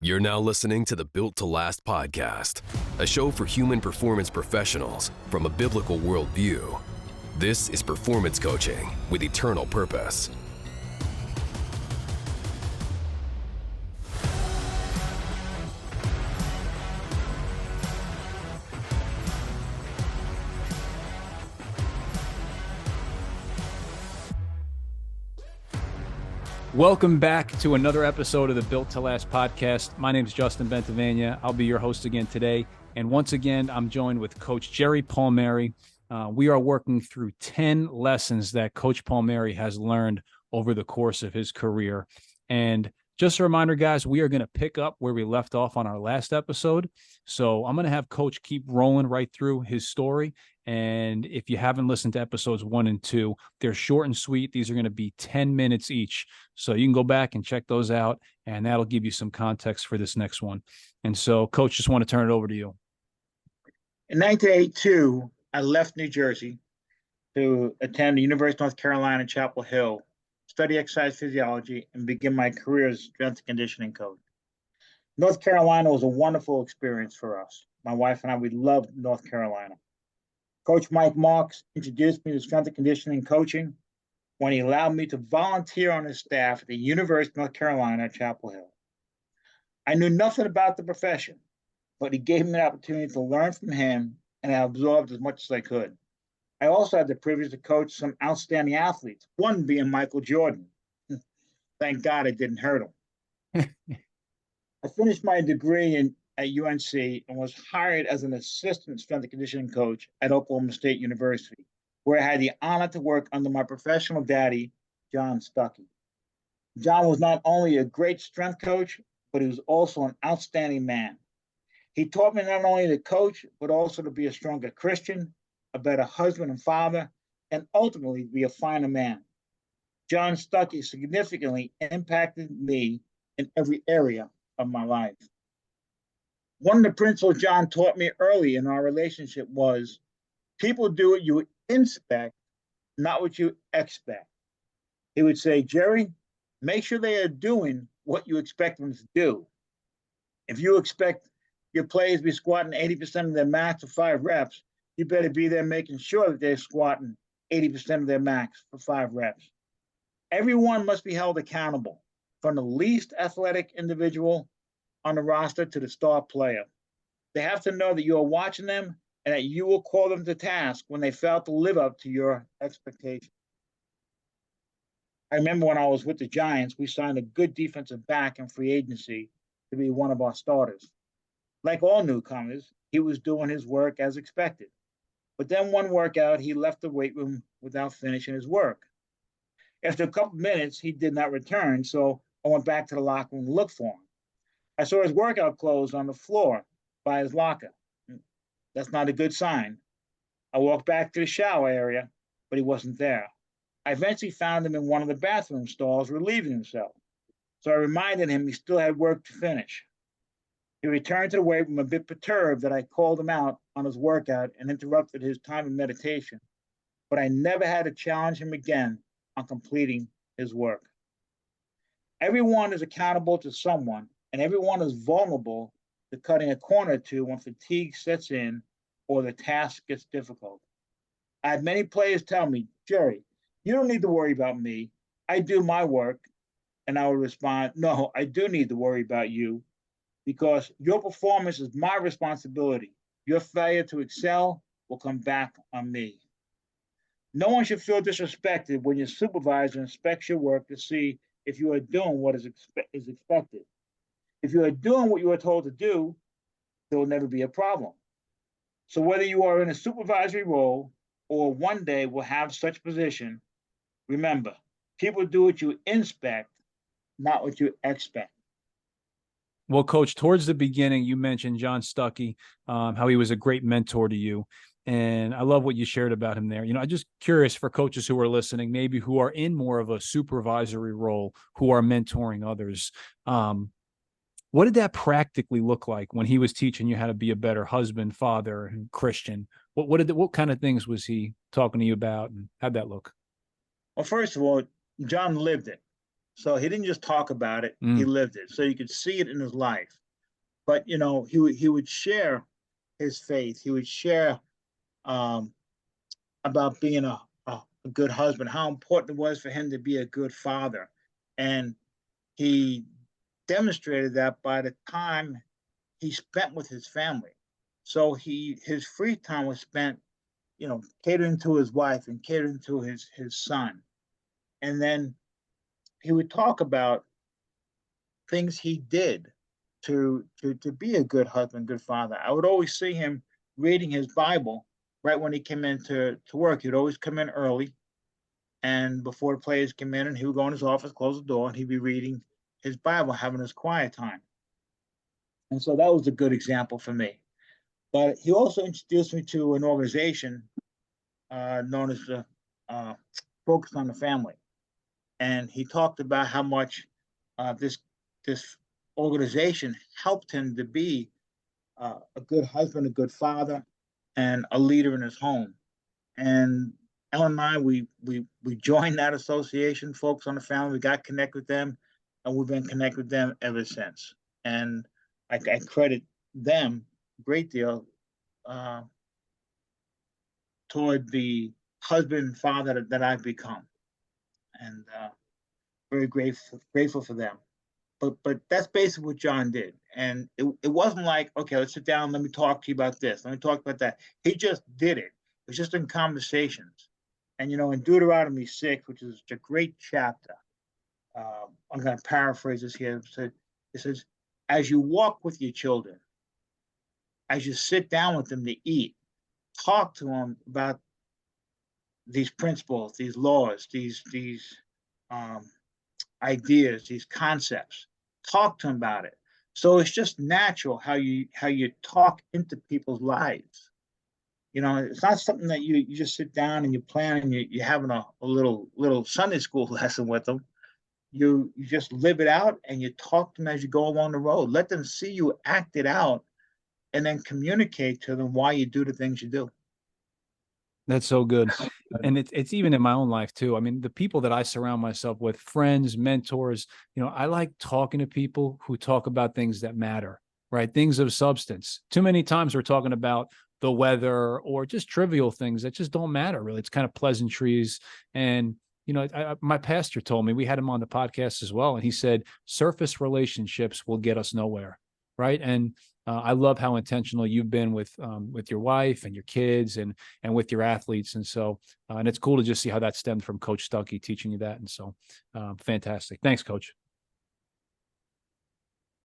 You're now listening to the Built to Last podcast, a show for human performance professionals from a biblical worldview. This is performance coaching with eternal purpose. Welcome back to another episode of the Built to Last podcast. My name is Justin Bentavania. I'll be your host again today. And once again, I'm joined with Coach Jerry Palmieri. We are working through 10 lessons that Coach Palmieri has learned over the course of his career. And just a reminder, guys, we are going to pick up where we left off on our last episode. So I'm going to have Coach keep rolling right through his story. And if you haven't listened to episodes 1 and 2, they're short and sweet. These are going to be 10 minutes each. So you can go back and check those out, and that'll give you some context for this next one. And so, Coach, just want to turn it over to you. In 1982, I left New Jersey to attend the University of North Carolina, Chapel Hill, study exercise physiology, and begin my career as strength and conditioning coach. North Carolina was a wonderful experience for us. My wife and I, we loved North Carolina. Coach Mike Marks introduced me to strength and conditioning coaching when he allowed me to volunteer on his staff at the University of North Carolina, Chapel Hill. I knew nothing about the profession, but he gave me an opportunity to learn from him, and I absorbed as much as I could. I also had the privilege to coach some outstanding athletes, one being Michael Jordan. Thank God it didn't hurt him. I finished my degree at UNC and was hired as an assistant strength and conditioning coach at Oklahoma State University, where I had the honor to work under my professional daddy, John Stuckey. John was not only a great strength coach, but he was also an outstanding man. He taught me not only to coach, but also to be a stronger Christian, a better husband and father, and ultimately be a finer man. John Stuckey significantly impacted me in every area of my life. One of the principles John taught me early in our relationship was, people do what you inspect, not what you expect. He would say, Jerry, make sure they are doing what you expect them to do. If you expect your players to be squatting 80% of their max for 5 reps, you better be there making sure that they're squatting 80% of their max for 5 reps. Everyone must be held accountable, from the least athletic individual on the roster to the star player. They have to know that you are watching them and that you will call them to task when they fail to live up to your expectations. I remember when I was with the Giants, we signed a good defensive back in free agency to be one of our starters. Like all newcomers, he was doing his work as expected. But then one workout, he left the weight room without finishing his work. After a couple minutes, he did not return, so I went back to the locker room to look for him. I saw his workout clothes on the floor by his locker. That's not a good sign. I walked back to the shower area, but he wasn't there. I eventually found him in one of the bathroom stalls relieving himself. So I reminded him he still had work to finish. He returned to the weight room a bit perturbed that I called him out on his workout and interrupted his time of meditation. But I never had to challenge him again on completing his work. Everyone is accountable to someone, and everyone is vulnerable to cutting a corner or two when fatigue sets in or the task gets difficult. I had many players tell me, Jerry, you don't need to worry about me. I do my work. And I would respond, no, I do need to worry about you, because your performance is my responsibility. Your failure to excel will come back on me. No one should feel disrespected when your supervisor inspects your work to see if you are doing what is expected. If you are doing what you are told to do, there will never be a problem. So whether you are in a supervisory role or one day will have such position, remember, people do what you inspect, not what you expect. Well, Coach, towards the beginning, you mentioned John Stuckey, how he was a great mentor to you. And I love what you shared about him there. I'm just curious for coaches who are listening, maybe who are in more of a supervisory role, who are mentoring others. What did that practically look like when he was teaching you how to be a better husband, father, and Christian? What kind of things was he talking to you about, and how'd that look? Well, first of all, John lived it. So he didn't just talk about it, he lived it. So you could see it in his life. But, he would share his faith. He would share about being a good husband, how important it was for him to be a good father. And he demonstrated that by the time he spent with his family. So his free time was spent, catering to his wife and catering to his son. And then he would talk about things he did to be a good husband, good father. I would always see him reading his Bible right when he came in to work. He'd always come in early, and before the players came in, and he would go in his office, close the door, and he'd be reading his Bible, having his quiet time. And so that was a good example for me. But he also introduced me to an organization known as the Focus on the Family. And he talked about how much this organization helped him to be a good husband, a good father, and a leader in his home. And Ellen and I, we joined that association, Focus on the Family. We got connected with them, and we've been connected with them ever since. And I credit them a great deal toward the husband and father that I've become, and very grateful for them. But that's basically what John did, and it wasn't like, okay, let's sit down, let me talk to you about this, let me talk about that. He just did it. It was just in conversations, and in Deuteronomy 6, which is a great chapter, I'm going to paraphrase this here. It says, as you walk with your children, as you sit down with them to eat, talk to them about these principles, these laws, these ideas, these concepts. Talk to them about it. So it's just natural how you talk into people's lives. It's not something that you just sit down and you plan and you're having a little Sunday school lesson with them. You just live it out, and you talk to them as you go along the road. Let them see you act it out, and then communicate to them why you do the things you do. That's so good. And it's even in my own life too. I mean, the people that I surround myself with, friends, mentors, I like talking to people who talk about things that matter, right? Things of substance. Too many times we're talking about the weather or just trivial things that just don't matter, really. It's kind of pleasantries. And, my pastor told me, we had him on the podcast as well, and he said, surface relationships will get us nowhere, right? And I love how intentional you've been with your wife and your kids and with your athletes. And so, and it's cool to just see how that stemmed from Coach Stuckey teaching you that. And so fantastic. Thanks, Coach.